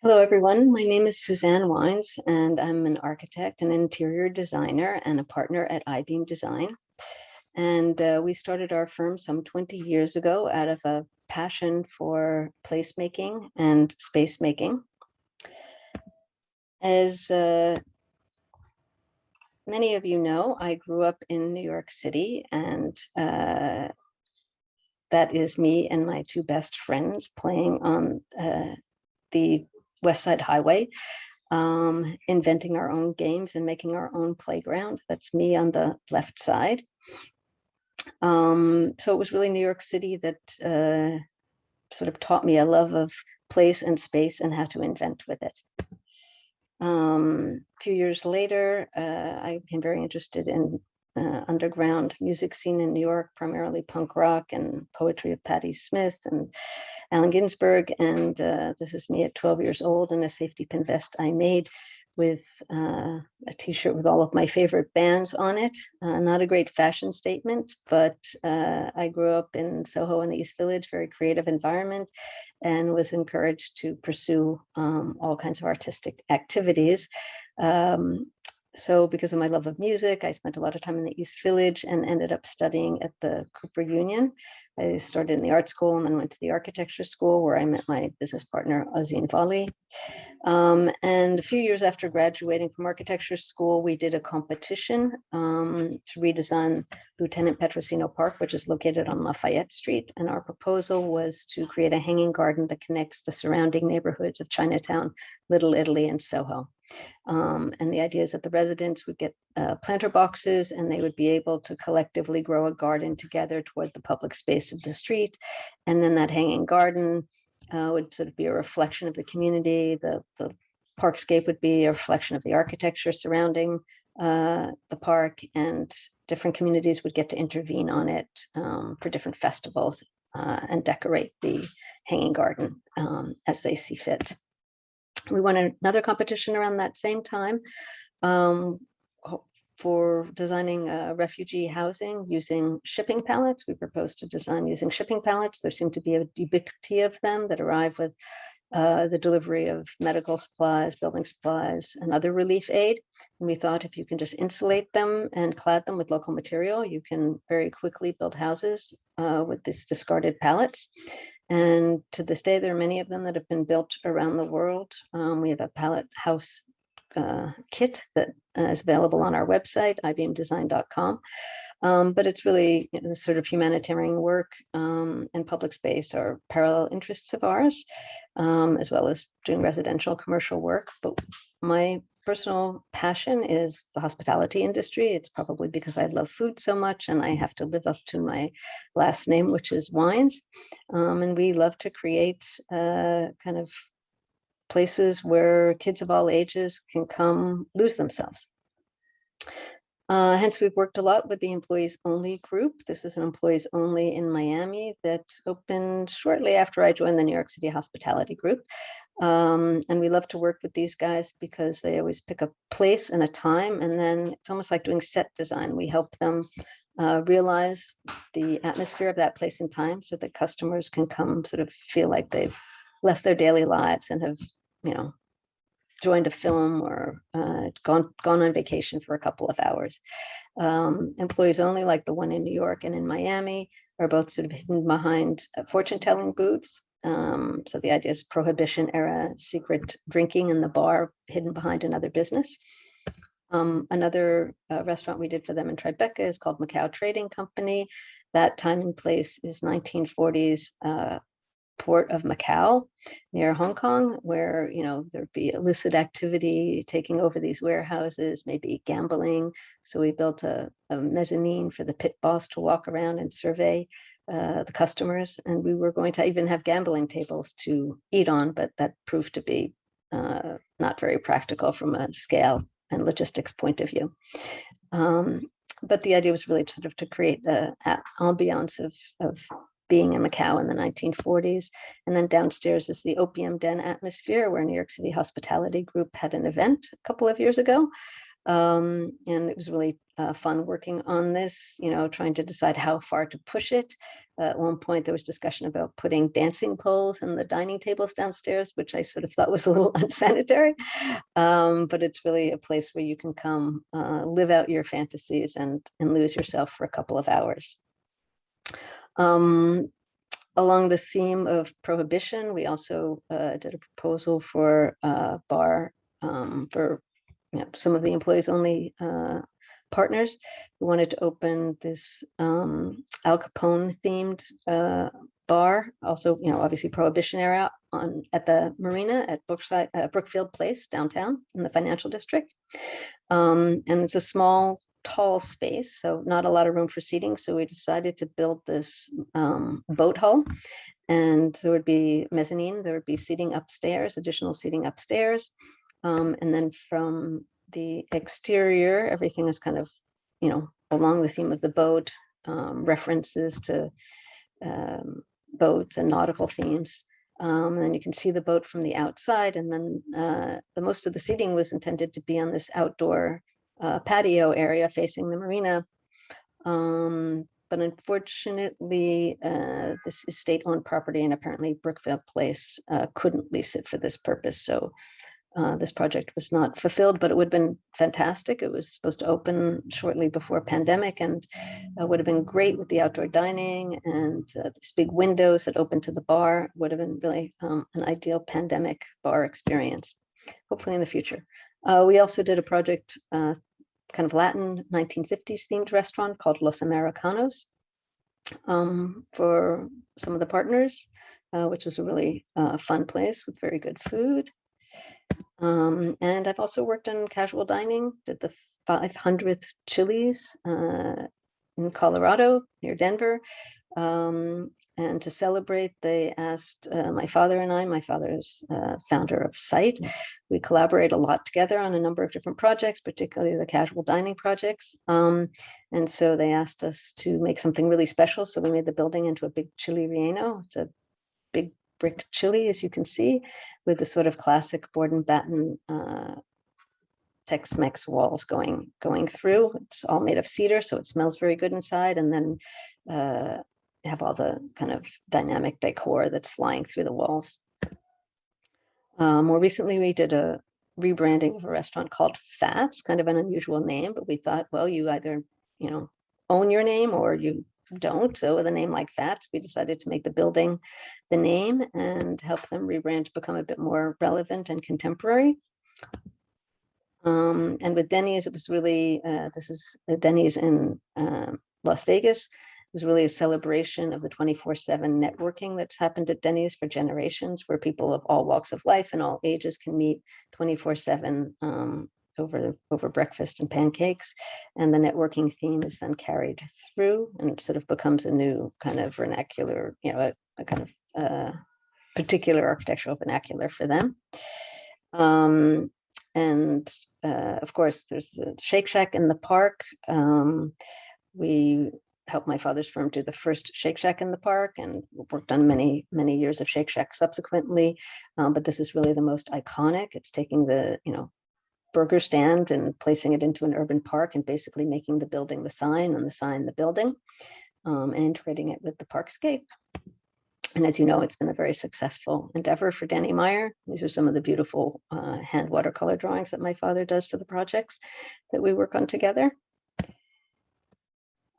Hello, everyone. My name is Suzanne Wines, and I'm an architect and interior designer and a partner at I-Beam Design. And we started our firm some 20 years ago out of a passion for placemaking and space making. As many of you know, I grew up in New York City, and that is me and my two best friends playing on the West Side Highway, inventing our own games and making our own playground. That's me on the left side. So it was really New York City that sort of taught me a love of place and space and how to invent with it. A few years later, I became very interested in underground music scene in New York, primarily punk rock and poetry of Patti Smith and Allen Ginsberg. And this is me at 12 years old in a safety pin vest I made with a t-shirt with all of my favorite bands on it. Not a great fashion statement, but I grew up in Soho in the East Village, very creative environment, and was encouraged to pursue all kinds of artistic activities. So because of my love of music, I spent a lot of time in the East Village and ended up studying at the Cooper Union. I started in the art school and then went to the architecture school where I met my business partner, Azine Vali. And a few years after graduating from architecture school, we did a competition to redesign Lieutenant Petrosino Park, which is located on Lafayette Street. And our proposal was to create a hanging garden that connects the surrounding neighborhoods of Chinatown, Little Italy, and Soho. And the idea is that the residents would get planter boxes and they would be able to collectively grow a garden together toward the public space of the street. And then that hanging garden would sort of be a reflection of the community. The parkscape would be a reflection of the architecture surrounding the park, and different communities would get to intervene on it for different festivals and decorate the hanging garden as they see fit. We won another competition around that same time for designing refugee housing using shipping pallets. We proposed to design using shipping pallets. There seemed to be a ubiquity of them that arrive with the delivery of medical supplies, building supplies, and other relief aid. And we thought if you can just insulate them and clad them with local material, you can very quickly build houses with these discarded pallets. And to this day, there are many of them that have been built around the world. We have a pallet house kit that is available on our website, ibeamdesign.com. But it's really the sort of humanitarian work and public space are parallel interests of ours, as well as doing residential commercial work. But my personal passion is the hospitality industry. It's probably because I love food so much and I have to live up to my last name, which is Wines. And we love to create kind of places where kids of all ages can come lose themselves. Hence, we've worked a lot with the Employees Only group. This is an Employees Only in Miami that opened shortly after I joined the New York City Hospitality Group. And we love to work with these guys because they always pick a place and a time, and then it's almost like doing set design. We help them realize the atmosphere of that place and time so that customers can come sort of feel like they've left their daily lives and have, joined a film or gone on vacation for a couple of hours. Employees Only, like the one in New York and in Miami, are both sort of hidden behind fortune-telling booths. So the idea is prohibition era secret drinking in the bar hidden behind another business. Another restaurant we did for them in Tribeca is called Macau Trading Company. That time and place is 1940s port of Macau near Hong Kong, where there'd be illicit activity taking over these warehouses, maybe gambling. So we built a mezzanine for the pit boss to walk around and survey the customers, and we were going to even have gambling tables to eat on, but that proved to be not very practical from a scale and logistics point of view. But the idea was really sort of to create an ambiance of being in Macau in the 1940s. And then downstairs is the Opium Den atmosphere, where New York City Hospitality Group had an event a couple of years ago. And it was really fun working on this, trying to decide how far to push it. At one point, there was discussion about putting dancing poles in the dining tables downstairs, which I sort of thought was a little unsanitary. But it's really a place where you can come live out your fantasies and lose yourself for a couple of hours. Along the theme of prohibition, we also did a proposal for a bar for some of the employees only partners who wanted to open this Al Capone themed bar, also obviously prohibition area at the marina at Brookfield Place downtown in the financial district. And it's a small tall space, so not a lot of room for seating, so we decided to build this boat hull, and there would be mezzanine, there would be seating upstairs, additional seating upstairs, and then from the exterior, everything is kind of, along the theme of the boat, references to boats and nautical themes. And then you can see the boat from the outside, and then the most of the seating was intended to be on this outdoor patio area facing the marina. But unfortunately, this is state-owned property, and apparently Brookfield Place couldn't lease it for this purpose. So this project was not fulfilled, but it would have been fantastic. It was supposed to open shortly before pandemic, and would have been great with the outdoor dining and these big windows that open to the bar. Would have been really an ideal pandemic bar experience, hopefully in the future. We also did a project, kind of Latin 1950s themed restaurant called Los Americanos for some of the partners, which is a really fun place with very good food. And I've also worked in casual dining, did the 500th Chili's in Colorado near Denver. And to celebrate, they asked my father and I, my father's founder of Site. We collaborate a lot together on a number of different projects, particularly the casual dining projects. And so they asked us to make something really special. So we made the building into a big chili relleno. It's a big brick chili, as you can see, with the sort of classic board and batten Tex-Mex walls going through. It's all made of cedar, so it smells very good inside. And then have all the kind of dynamic decor that's flying through the walls. More recently, we did a rebranding of a restaurant called Fats, kind of an unusual name, but we thought, well, you either, own your name or you don't. So with a name like Fats, we decided to make the building the name and help them rebrand to become a bit more relevant and contemporary. And with Denny's, it was really, this is Denny's in Las Vegas. It was really a celebration of the 24/7 networking that's happened at Denny's for generations, where people of all walks of life and all ages can meet 24/7 over breakfast and pancakes. And the networking theme is then carried through and sort of becomes a new kind of vernacular, a kind of particular architectural vernacular for them. And of course, there's the Shake Shack in the park. We helped my father's firm do the first Shake Shack in the park, and worked on many years of Shake Shack subsequently. But this is really the most iconic. It's taking the burger stand and placing it into an urban park, and basically making the building the sign, and the sign the building, and integrating it with the parkscape. And as you know, it's been a very successful endeavor for Danny Meyer. These are some of the beautiful hand watercolor drawings that my father does for the projects that we work on together.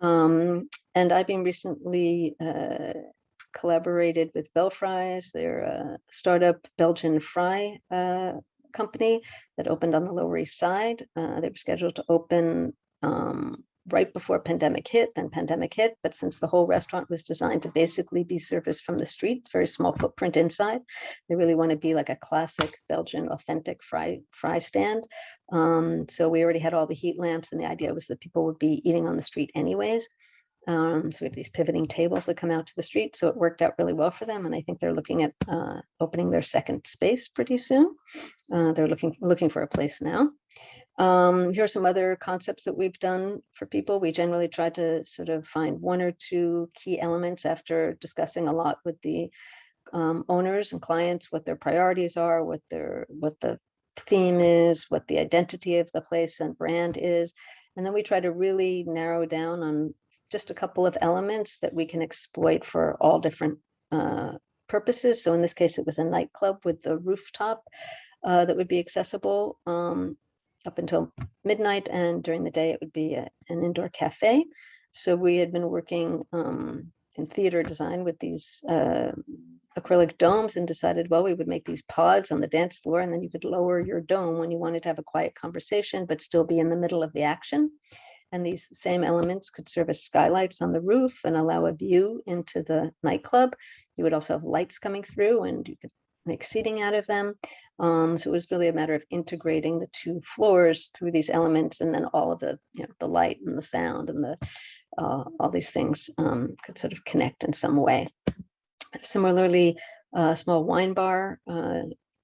And I've been recently collaborated with Bell Fries. They're a startup Belgian fry company that opened on the Lower East Side. They were scheduled to open right before pandemic hit, then pandemic hit. But since the whole restaurant was designed to basically be serviced from the street, it's very small footprint inside. They really want to be like a classic Belgian authentic fry stand. So we already had all the heat lamps, and the idea was that people would be eating on the street anyways. So we have these pivoting tables that come out to the street. So it worked out really well for them. And I think they're looking at opening their second space pretty soon. They're looking for a place now. Here are some other concepts that we've done for people. We generally try to sort of find one or two key elements after discussing a lot with the owners and clients, what their priorities are, what the theme is, what the identity of the place and brand is. And then we try to really narrow down on just a couple of elements that we can exploit for all different purposes. So in this case, it was a nightclub with the rooftop that would be accessible up until midnight, and during the day it would be an indoor cafe. So we had been working in theater design with these acrylic domes and decided, well, we would make these pods on the dance floor, and then you could lower your dome when you wanted to have a quiet conversation, but still be in the middle of the action. And these same elements could serve as skylights on the roof and allow a view into the nightclub. You would also have lights coming through, and you could make seating out of them. So it was really a matter of integrating the two floors through these elements, and then all of the, the light and the sound and the all these things could sort of connect in some way. Similarly, a small wine bar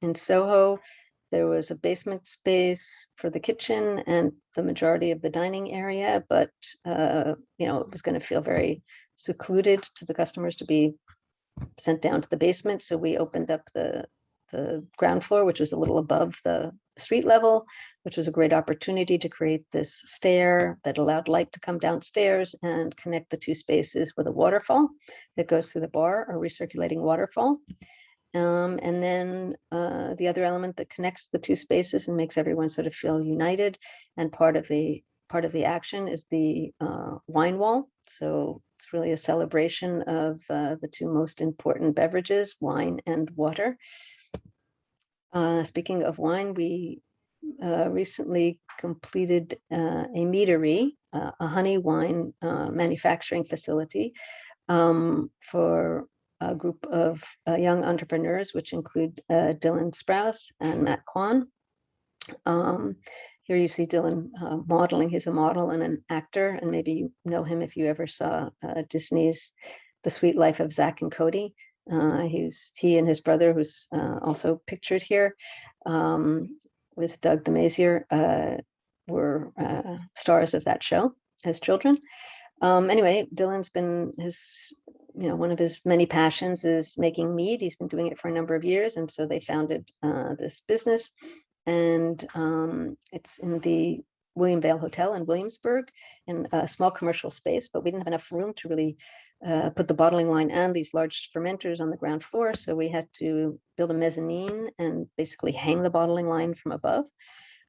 in Soho. There was a basement space for the kitchen and the majority of the dining area, but it was going to feel very secluded to the customers to be sent down to the basement. So we opened up the ground floor, which was a little above the street level, which was a great opportunity to create this stair that allowed light to come downstairs and connect the two spaces with a waterfall that goes through the bar, a recirculating waterfall. And then the other element that connects the two spaces and makes everyone sort of feel united and part of the action is the wine wall. So it's really a celebration of the two most important beverages, wine and water. Speaking of wine, we recently completed a meadery, a honey wine manufacturing facility for a group of young entrepreneurs, which include Dylan Sprouse and Matt Kwan. Here you see Dylan modeling. He's a model and an actor, and maybe you know him if you ever saw Disney's The Sweet Life of Zack and Cody. He and his brother, who's also pictured here, with Doug the Mazier, were stars of that show as children. Anyway, Dylan's been one of his many passions is making mead. He's been doing it for a number of years, and so they founded this business, and it's in the William Vale Hotel in Williamsburg in a small commercial space, but we didn't have enough room to really put the bottling line and these large fermenters on the ground floor. So we had to build a mezzanine and basically hang the bottling line from above.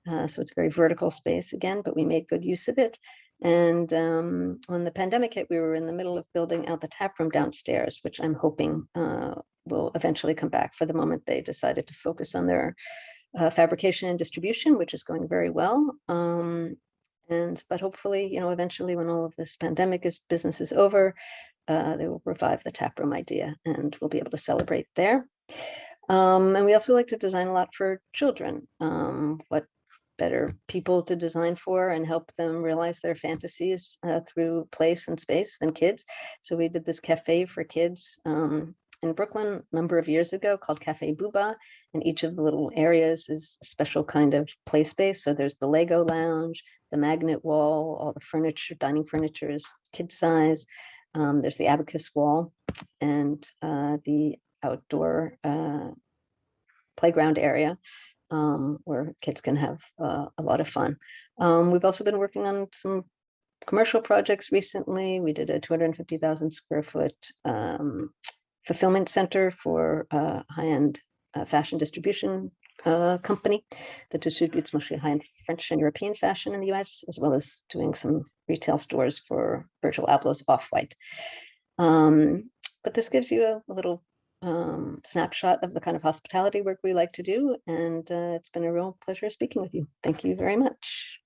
So it's a very vertical space again, but we made good use of it. And when the pandemic hit, we were in the middle of building out the tap room downstairs, which I'm hoping will eventually come back. For the moment, they decided to focus on their fabrication and distribution, which is going very well. But hopefully, eventually when all of this pandemic business is over, they will revive the taproom idea and we'll be able to celebrate there. And we also like to design a lot for children. What better people to design for and help them realize their fantasies through place and space than kids. So we did this cafe for kids in Brooklyn a number of years ago called Cafe Booba, and each of the little areas is a special kind of play space. So there's the Lego lounge, the magnet wall, all the furniture, dining furniture is kid size. There's the abacus wall and the outdoor playground area where kids can have a lot of fun. We've also been working on some commercial projects recently. We did a 250,000 square foot fulfillment center for a high-end fashion distribution company that distributes mostly high-end French and European fashion in the US, as well as doing some retail stores for Virgil Abloh's Off-White. But this gives you a little snapshot of the kind of hospitality work we like to do, and it's been a real pleasure speaking with you. Thank you very much.